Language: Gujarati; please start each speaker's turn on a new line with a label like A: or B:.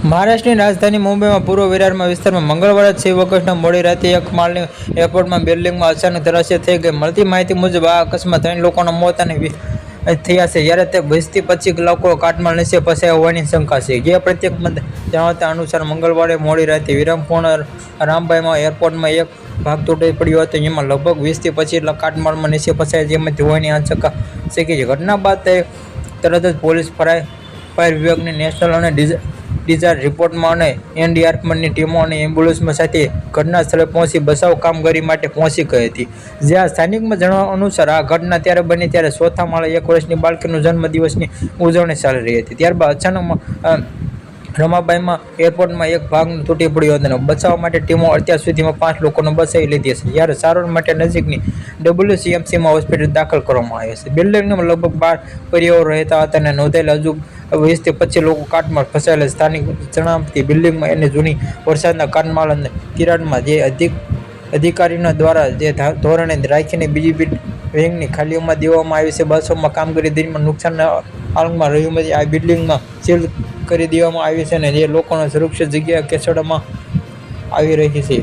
A: મહારાષ્ટ્રની રાજધાની મુંબઈમાં પૂર્વ વિરારમાં વિસ્તારમાં મંગળવારે 6 ઓગસ્ટના મોડી રાતે એક માળની એપાર્ટમેન્ટ બિલ્ડિંગમાં અચાનક ધરાશયી થઈ ગઈ. મળતી માહિતી મુજબ આ અકસ્માતમાં 3 લોકોના મોત થયા છે, જ્યારે તે 20થી 25 લોકો કાટમાળ નીચે ફસાયા હોવાની શંકા છે. જે પ્રત્યક્ષ જણાવ્યા અનુસાર મંગળવારે મોડી રાતે વિરામપૂર્ણ રામબાઈમાં એપાર્ટમેન્ટમાં એક ભાગ તૂટી પડ્યો હતો, જેમાં લગભગ 20થી 25 કાટમાળમાં નીચે ફસાયા જેમાંથી હોવાની આશંકા છે. ઘટના બાદ તરત જ પોલીસ, ફાયર વિભાગની નેશનલ અને ડિઝાસ્ટર રિપોર્ટમાં અને એનડીઆરએફની ટીમો અને એમ્બ્યુલન્સ સાથે ઘટના સ્થળે પહોંચી બચાવ કામગીરી માટે પહોંચી ગઈ હતી. જ્યાં સ્થાનિકમાં જણાવ્યા અનુસાર આ ઘટના ત્યારે બની ત્યારે ચોથા માળે 1 વર્ષની બાળકીનું જન્મદિવસની ઉજવણી ચાલી રહી હતી. ત્યારબાદ અચાનક રમાબાઈમાં એરપોર્ટમાં એક ભાગ તૂટી પડ્યો હતો અને બચાવવા માટે ટીમો અત્યાર સુધીમાં 5 લોકોને બચાવી લીધી છે, જ્યારે સારવાર માટે નજીકની WCMCમાં હોસ્પિટલ દાખલ કરવામાં આવ્યા છે. બિલ્ડિંગમાં લગભગ 12 પરિવારો રહેતા હતા અને નોંધાયેલા હજુ 20થી 25 લોકો કાટમાળ ફસાયેલા. સ્થાનિક જણાવતી બિલ્ડિંગમાં અને જૂની વરસાદના કાટમાળ અને તિરાડમાં જે અધિકારીઓ દ્વારા જે ધોરણે રાખીને બીજી વિંગની ખાલીઓમાં દેવામાં આવી છે. બચાવમાં કામગીરી દરમિયાન નુકસાનના આલમમાં રહ્યું આ બિલ્ડિંગમાં સીલ કરી દેવામાં આવી છે અને જે લોકોને સુરક્ષિત જગ્યાએ ખસેડવામાં આવી રહી છે.